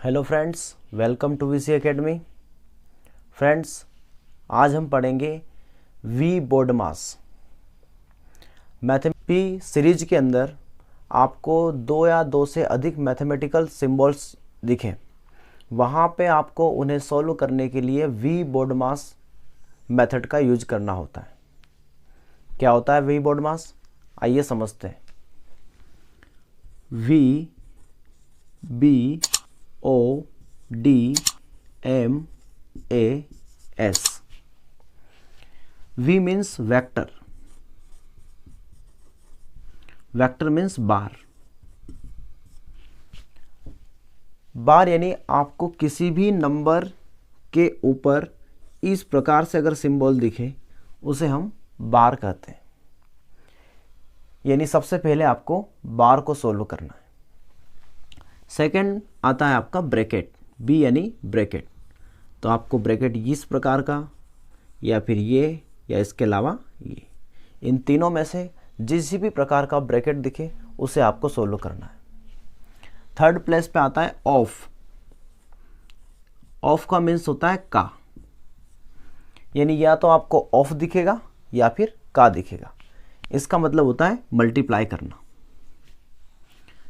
Hello friends, welcome to VC academy. Friends, आज हम पढ़ेंगे वी बोर्डमास मैथमेटिक्स सीरीज के अंदर आपको दो या दो से अधिक मैथमेटिकल सिंबल्स दिखें, वहाँ पे आपको उन्हें सॉल्व करने के लिए वी बोर्डमास मेथड का यूज करना होता है। क्या होता है वी बोर्डमास? आइए समझते हैं। V B O D M A S. V means vector. Vector means bar. Bar यानी आपको किसी भी नंबर के ऊपर इस प्रकार से अगर सिंबल दिखे उसे हम बार कहते हैं। यानी सबसे पहले आपको बार को सोल्व करना है। सेकंड आता है आपका ब्रैकेट, बी यानी ब्रैकेट। तो आपको ब्रैकेट इस प्रकार का या फिर ये या इसके अलावा ये, इन तीनों में से जिस भी प्रकार का ब्रैकेट दिखे उसे आपको सोल्व करना है। थर्ड प्लेस पे आता है ऑफ। ऑफ का मीन्स होता है का, यानी या तो आपको ऑफ दिखेगा या फिर का दिखेगा। इसका मतलब होता है मल्टीप्लाई करना।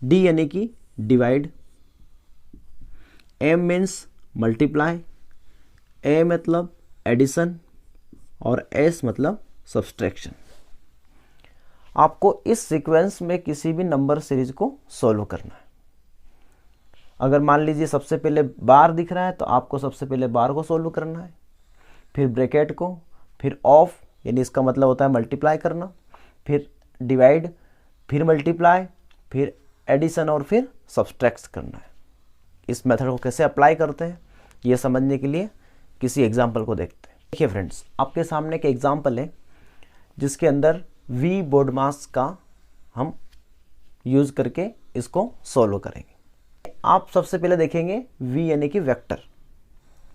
डी यानी कि divide. M means multiply. A मतलब एडिशन और एस मतलब सब्सट्रैक्शन। आपको इस सीक्वेंस में किसी भी नंबर सीरीज को सॉल्व करना है। अगर मान लीजिए सबसे पहले बार दिख रहा है तो आपको सबसे पहले बार को सॉल्व करना है, फिर ब्रैकेट को, फिर ऑफ यानी इसका मतलब होता है मल्टीप्लाई करना, फिर डिवाइड, फिर मल्टीप्लाई, फिर एडिशन और फिर सब्सट्रैक्ट करना है। इस मेथड को कैसे अप्लाई करते हैं ये समझने के लिए किसी एग्जाम्पल को देखते हैं। देखिए फ्रेंड्स, आपके सामने एक एग्जाम्पल है जिसके अंदर वी बोर्डमास का हम यूज करके इसको सॉल्व करेंगे। आप सबसे पहले देखेंगे वी यानी कि वेक्टर।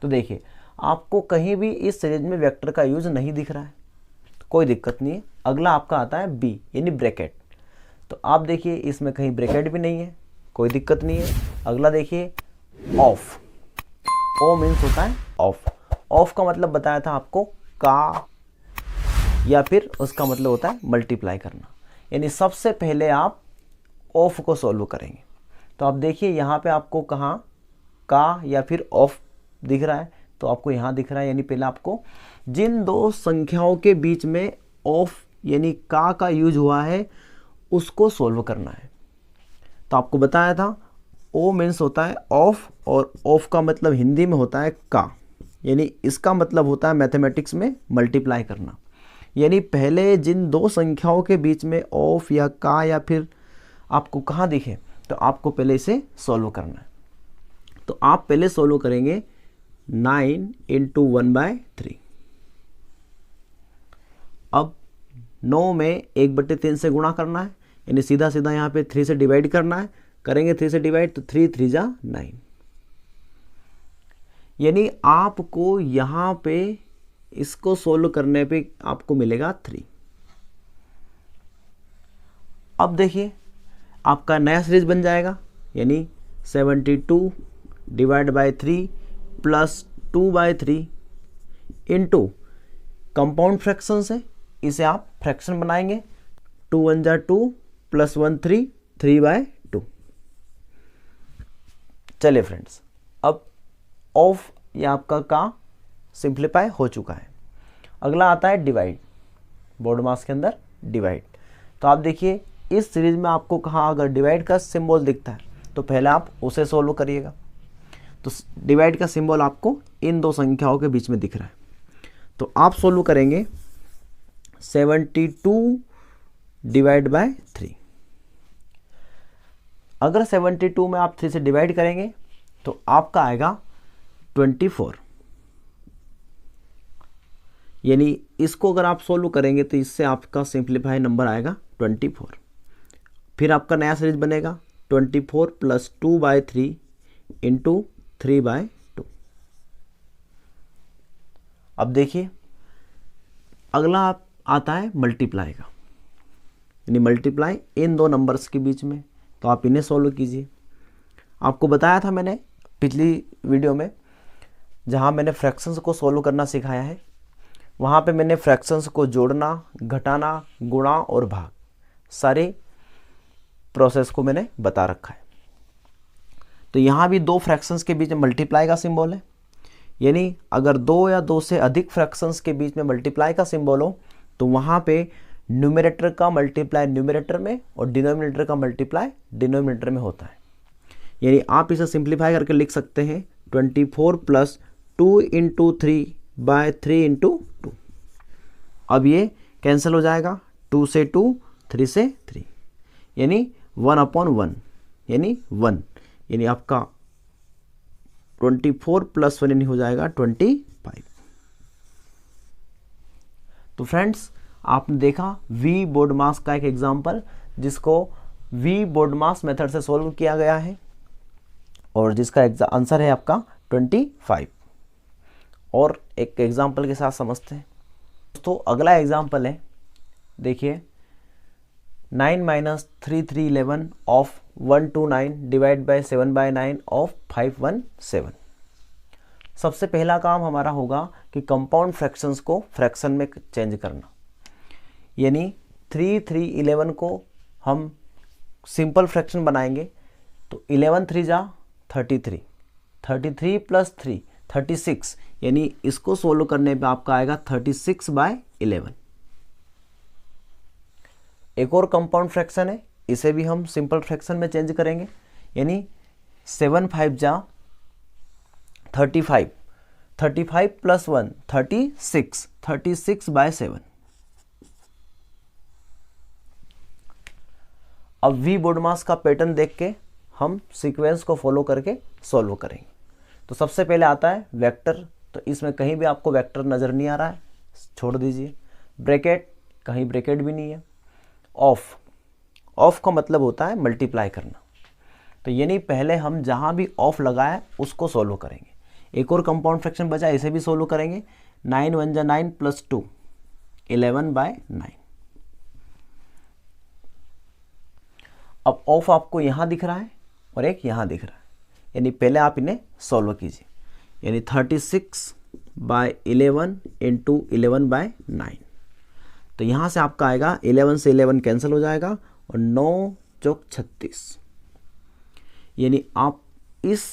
तो देखिए आपको कहीं भी इस सीरीज में वेक्टर का यूज नहीं दिख रहा है, तो कोई दिक्कत नहीं है। अगला आपका आता है बी यानी ब्रैकेट। तो आप देखिए इसमें कहीं ब्रैकेट भी नहीं है, कोई दिक्कत नहीं है। अगला देखिए ऑफ। ओ मीन्स होता है ऑफ। ऑफ का मतलब बताया था आपको का, या फिर उसका मतलब होता है मल्टीप्लाई करना। यानी सबसे पहले आप ऑफ को सॉल्व करेंगे। तो आप देखिए यहाँ पे आपको कहाँ का या फिर ऑफ दिख रहा है, तो आपको यहाँ दिख रहा है। यानी पहले आपको जिन दो संख्याओं के बीच में ऑफ यानी का यूज हुआ है उसको सॉल्व करना है। तो आपको बताया था ओ मीन्स होता है ऑफ, और ऑफ का मतलब हिंदी में होता है का। यानी इसका मतलब होता है मैथमेटिक्स में मल्टीप्लाई करना। यानी पहले जिन दो संख्याओं के बीच में ऑफ या का या फिर आपको कहाँ दिखे तो आपको पहले इसे सॉल्व करना है। तो आप पहले सॉल्व करेंगे 9 × 1/3। अब 9 में 1/3 से गुणा करना है, यानी सीधा सीधा यहाँ पे 3 से डिवाइड करना है। करेंगे 3 से डिवाइड तो 3 3 जा 9। यानी आपको यहाँ पे इसको सोल्व करने पे आपको मिलेगा 3। अब देखिए आपका नया सीरीज बन जाएगा, यानी 72 divide by 3 plus 2/3 into compound fraction से इसे आप फ्रैक्शन बनाएंगे। 2 1 जा 2 प्लस 1 3, 3/2। चलिए फ्रेंड्स, अब ऑफ या आपका का सिंप्लीफाई हो चुका है। अगला आता है डिवाइड। बोर्डमास के अंदर डिवाइड। तो आप देखिए इस सीरीज में आपको कहाँ अगर डिवाइड का सिंबल दिखता है तो पहले आप उसे सोल्व करिएगा। तो डिवाइड का सिंबल आपको इन दो संख्याओं के बीच में दिख रहा है, तो आप सोल्व करेंगे 72 डिवाइड बाय 3। अगर 72 में आप 3 से डिवाइड करेंगे तो आपका आएगा 24। यानी इसको अगर आप सोल्व करेंगे तो इससे आपका सिंप्लीफाई नंबर आएगा 24। फिर आपका नया सीरीज बनेगा 24 प्लस 2/3 इंटू 3/2। अब देखिए अगला आता है मल्टीप्लाई का, यानी मल्टीप्लाई इन दो नंबर्स के बीच में। तो आप इन्हें सॉल्व कीजिए। आपको बताया था मैंने पिछली वीडियो में जहाँ मैंने फ्रैक्शंस को सोल्व करना सिखाया है, वहाँ पे मैंने फ्रैक्शंस को जोड़ना, घटाना, गुणा और भाग सारे प्रोसेस को मैंने बता रखा है। तो यहाँ भी दो फ्रैक्शंस के बीच में मल्टीप्लाई का सिंबल है, यानी अगर दो या दो से अधिक फ्रैक्शंस के बीच में मल्टीप्लाई का सिंबल हो तो वहाँ पे न्यूमरेटर का मल्टीप्लाई न्यूमरेटर में और डिनोमिनेटर का मल्टीप्लाई डिनोमिनेटर में होता है। यानी आप इसे सिंप्लीफाई करके लिख सकते हैं 24 प्लस 2 इंटू 3 बाय 3 इंटू 2। अब ये कैंसिल हो जाएगा, 2 से 2, 3 से 3, यानी 1/1 यानी 1, यानी आपका 24 प्लस 1 यानी हो जाएगा 25। तो फ्रेंड्स आपने देखा वी बोडमास का एक एग्जांपल जिसको वी बोडमास मेथड से सॉल्व किया गया है और जिसका आंसर है आपका 25। और एक एग्जांपल के साथ समझते हैं दोस्तों। अगला एग्जांपल है, देखिए 9 minus 3 3 11 of 129 divide by 7 by 9 of 517। सबसे पहला काम हमारा होगा कि कंपाउंड फ्रैक्शंस को फ्रैक्शन में चेंज करना, यानी 3 3 11 को हम सिंपल फ्रैक्शन बनाएंगे तो 11 3 जा 33, 33 प्लस 3 36, यानी इसको सोल्व करने पे आपका आएगा 36 बाय 11। एक और कंपाउंड फ्रैक्शन है, इसे भी हम सिंपल फ्रैक्शन में चेंज करेंगे, यानी 7 5 जा 35, 35 प्लस 1 36, 36 बाय 7। अब वी बोडमास का पैटर्न देख के हम सीक्वेंस को फॉलो करके सॉल्व करेंगे। तो सबसे पहले आता है वेक्टर, तो इसमें कहीं भी आपको वेक्टर नज़र नहीं आ रहा है, छोड़ दीजिए। ब्रैकेट, कहीं ब्रैकेट भी नहीं है। ऑफ, ऑफ का मतलब होता है मल्टीप्लाई करना, तो यानी पहले हम जहाँ भी ऑफ लगाए उसको सोल्व करेंगे। एक और कंपाउंड फ्रैक्शन बचा, इसे भी सोल्व करेंगे। 9 1 जा 9 प्लस 2 11 बाय 9। अब ऑफ आपको यहाँ दिख रहा है और एक यहाँ दिख रहा है, यानी पहले आप इन्हें सॉल्व कीजिए, यानी 36 बाय 11 इंटू 11 बाय 9। तो यहाँ से आपका आएगा 11 से 11 कैंसिल हो जाएगा और 9 चौक 36, यानी आप इस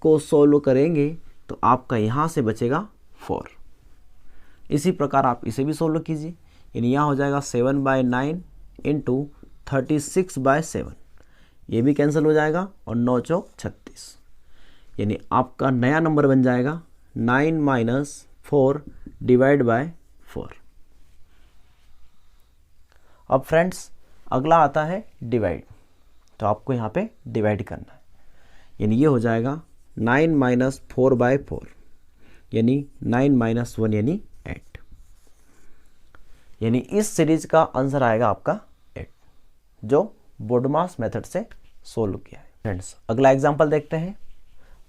को सोल्व करेंगे तो आपका यहाँ से बचेगा 4। इसी प्रकार आप इसे भी सोल्व कीजिए, यानी यहाँ हो जाएगा 7 बाय 9 इंटू 36 बाय 7, ये भी कैंसिल हो जाएगा और 9 चौक 36, यानी आपका नया नंबर बन जाएगा 9 माइनस 4 डिवाइड बाय 4। अब फ्रेंड्स अगला आता है डिवाइड, तो आपको यहाँ पे डिवाइड करना है, यानी ये हो जाएगा 9 माइनस 4 बाय 4, यानी 9 माइनस 1 यानी 8, यानी इस सीरीज का आंसर आएगा आपका 8, जो बोडमास मेथड से सोल्व किया है। फ्रेंड्स अगला एग्जांपल देखते हैं।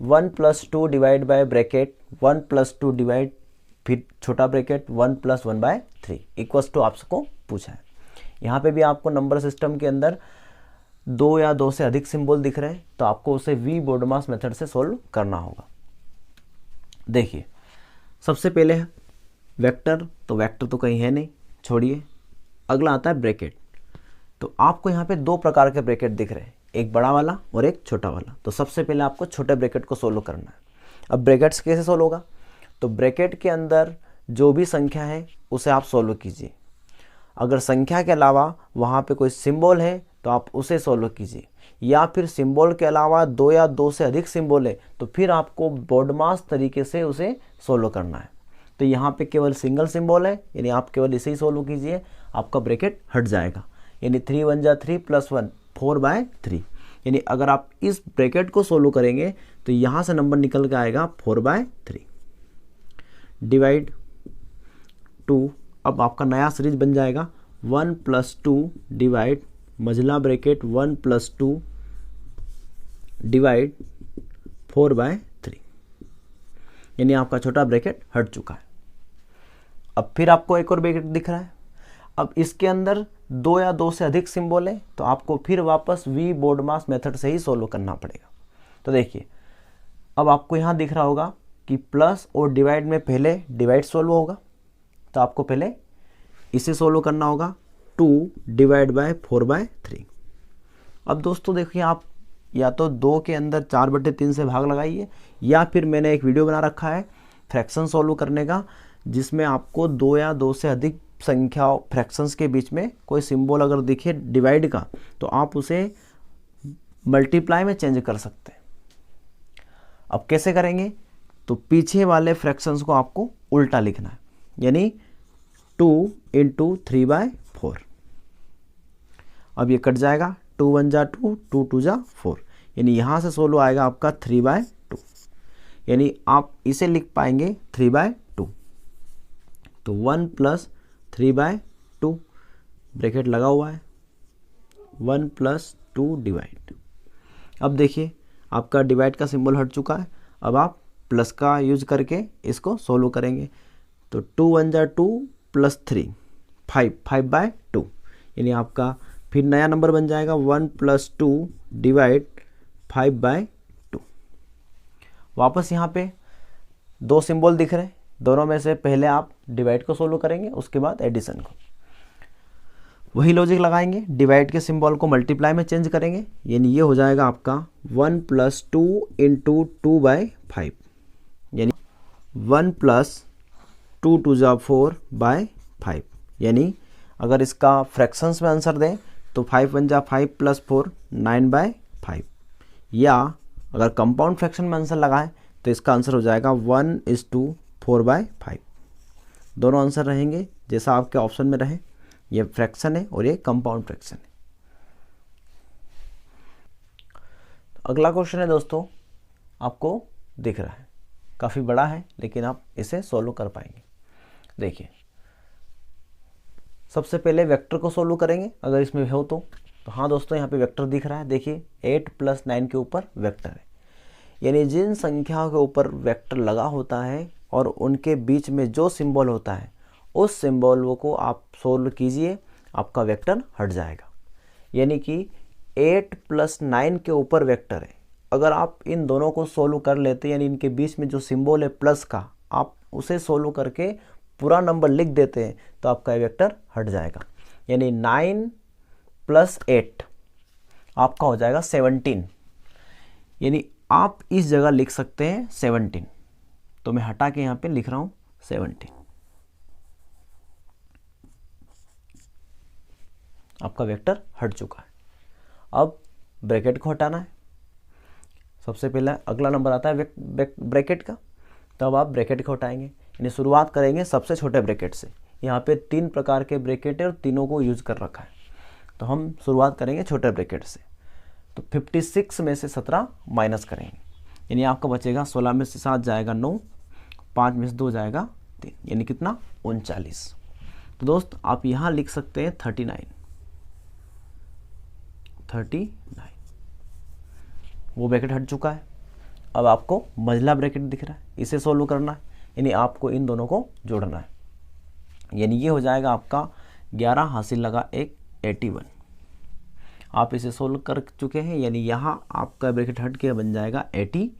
1 plus 2 divide by bracket 1 plus 2 divide, फिर छोटा bracket 1 plus 1 by 3 equals to आपको पूछा है। यहाँ पे भी आपको नंबर सिस्टम के अंदर दो या दो से अधिक सिंबल दिख रहे हैं, तो आपको उसे वी बोडमास मेथड से सोल्व करना होगा। देखिए सबसे पहले है वेक्टर, तो वेक्टर तो कहीं है नहीं, छोड़िए। अगला आता है ब्रैकेट, तो आपको यहाँ पे दो प्रकार के ब्रैकेट दिख रहे हैं, एक बड़ा वाला और एक छोटा वाला। तो सबसे पहले आपको छोटे ब्रैकेट को सोल्व करना है। अब ब्रैकेट्स कैसे सोल्व होगा, तो ब्रैकेट के अंदर जो भी संख्या है उसे आप सोल्व कीजिए। अगर संख्या के अलावा वहाँ पे कोई सिंबल है तो आप उसे सोल्व कीजिए, या फिर सिंबल के अलावा दो या दो से अधिक सिंबल है तो फिर आपको बोडमास तरीके से उसे सोल्व करना है। तो यहाँ पे केवल सिंगल सिंबल है, यानी आप केवल इसे ही सोल्व कीजिए, आपका ब्रैकेट हट जाएगा। यानी 3 1 जा 3 प्लस 1 4 बाय 3, यानी अगर आप इस ब्रैकेट को सोल्व करेंगे तो यहाँ से नंबर निकल के आएगा 4 बाय 3। डिवाइड 2, अब आपका नया सीरीज बन जाएगा 1 प्लस 2 डिवाइड मझला ब्रैकेट 1 प्लस 2 डिवाइड 4 बाय 3, यानी आपका छोटा ब्रैकेट हट चुका है। अब फिर आपको एक और ब्रैकेट दिख रहा है। अब इसके अंदर दो या दो से अधिक सिंबल है तो आपको फिर वापस वी बोडमास मेथड से ही सोल्व करना पड़ेगा। तो देखिए अब आपको यहाँ दिख रहा होगा कि प्लस और डिवाइड में पहले डिवाइड सोल्व होगा, तो आपको पहले इसे सोल्व करना होगा 2 डिवाइड बाय 4/3। अब दोस्तों देखिए, आप या तो 2 के अंदर 4/3 से भाग लगाइए, या फिर मैंने एक वीडियो बना रखा है फ्रैक्शन सोल्व करने का, जिसमें आपको 2 या 2 से अधिक संख्या फ्रैक्शंस के बीच में कोई सिंबल अगर दिखे डिवाइड का, तो आप उसे मल्टीप्लाई में चेंज कर सकते हैं। अब कैसे करेंगे, तो पीछे वाले फ्रैक्शंस को आपको उल्टा लिखना है, यानी 2 × 3/4। अब ये कट जाएगा, 2 1 जा 2, 2 2 जा 4, यानी यहाँ से सोल्व आएगा आपका 3/2, यानी आप इसे लिख पाएंगे 3/2। तो 1 + 3/2 ब्रैकेट लगा हुआ है, 1 + 2 डिवाइड। अब देखिए आपका डिवाइड का सिंबल हट चुका है, अब आप प्लस का यूज करके इसको सोल्व करेंगे। तो 2 1 जा 2 + 3 5/2, यानी आपका फिर नया नंबर बन जाएगा 1 + 2 डिवाइड 5/2। वापस यहाँ पे 2 सिंबल दिख रहे हैं, दोनों में से पहले आप डिवाइड को सोल्व करेंगे, उसके बाद एडिशन को। वही लॉजिक लगाएंगे, डिवाइड के सिंबल को मल्टीप्लाई में चेंज करेंगे, यानी ये हो जाएगा आपका 1 + 2 × 2/5, यानी 1 + 2 2 जा 4/5, यानी अगर इसका फ्रैक्शंस में आंसर दें तो 5 1 जा 5 + 4 9/5, या अगर कंपाउंड फ्रैक्शन में आंसर लगाएं तो इसका आंसर हो जाएगा 1:4/5। दोनों आंसर रहेंगे जैसा आपके ऑप्शन में रहे, ये फ्रैक्शन है और ये कंपाउंड फ्रैक्शन है। अगला क्वेश्चन है दोस्तों, आपको दिख रहा है काफ़ी बड़ा है, लेकिन आप इसे सोल्व कर पाएंगे। देखिए सबसे पहले वेक्टर को सोल्व करेंगे, अगर इसमें हो तो हाँ दोस्तों यहाँ पे वेक्टर दिख रहा है। देखिए 8 + 9 के ऊपर वेक्टर है, यानी जिन संख्याओं के ऊपर वेक्टर लगा होता है और उनके बीच में जो सिंबल होता है उस सिंबल को आप सोल्व कीजिए, आपका वेक्टर हट जाएगा। यानी कि 8 + 9 के ऊपर वेक्टर है, अगर आप इन दोनों को सोल्व कर लेते, यानी इनके बीच में जो सिंबल है प्लस का, आप उसे सोल्व करके पूरा नंबर लिख देते हैं तो आपका वेक्टर हट जाएगा। यानी 9 + 8 आपका हो जाएगा 17, यानी आप इस जगह लिख सकते हैं 17, तो मैं हटा के यहाँ पे लिख रहा हूँ 17। आपका वेक्टर हट चुका है। अब ब्रैकेट को हटाना है। सबसे पहला अगला नंबर आता है ब्रैकेट का, तो अब आप ब्रैकेट को हटाएंगे, यानी शुरुआत करेंगे सबसे छोटे ब्रैकेट से। यहाँ पे 3 प्रकार के ब्रैकेट है और तीनों को यूज कर रखा है, तो हम शुरुआत करेंगे छोटे ब्रैकेट से। तो 56 में से 17 माइनस करेंगे, यानी आपका बचेगा 16 में से 7 जाएगा 9, 5 में से 2 जाएगा 3, यानी कितना 39। तो दोस्त आप यहाँ लिख सकते हैं 39। वो ब्रैकेट हट चुका है। अब आपको मझला ब्रैकेट दिख रहा है, इसे सोल्व करना है, यानी आपको इन दोनों को जोड़ना है, यानी ये हो जाएगा आपका 11 हासिल लगा 1 81। आप इसे सोल्व कर चुके हैं, यानी यहाँ आपका ब्रैकेट हट के बन जाएगा 81।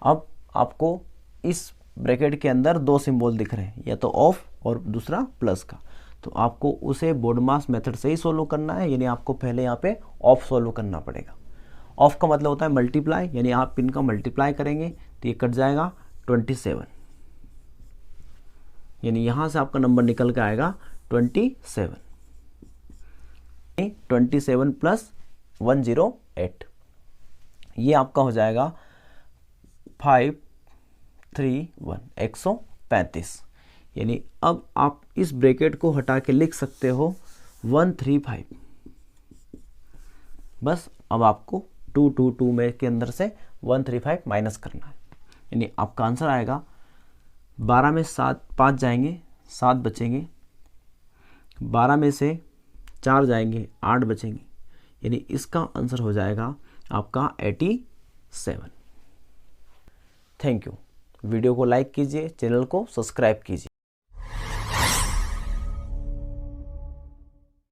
अब आपको इस ब्रैकेट के अंदर 2 सिंबल दिख रहे हैं, या तो ऑफ और दूसरा प्लस का, तो आपको उसे बोडमास मेथड से ही सोल्व करना है, यानी आपको पहले यहाँ पे ऑफ सोल्व करना पड़ेगा। ऑफ का मतलब होता है मल्टीप्लाई, यानी आप इनका मल्टीप्लाई करेंगे तो ये कट जाएगा 27, यानी यहाँ से आपका नंबर निकल के आएगा 27। 27 + 108, ये आपका हो जाएगा 531 135, यानी अब आप इस ब्रैकेट को हटा के लिख सकते हो 135। बस अब आपको 222 में के अंदर से 135 माइनस करना है, यानी आपका आंसर आएगा 12 में 5 जाएंगे 7 बचेंगे, 12 में से 4 जाएंगे 8 बचेंगे, यानी इसका आंसर हो जाएगा आपका 87। Thank you. वीडियो को लाइक कीजिए, चैनल को सब्सक्राइब कीजिए।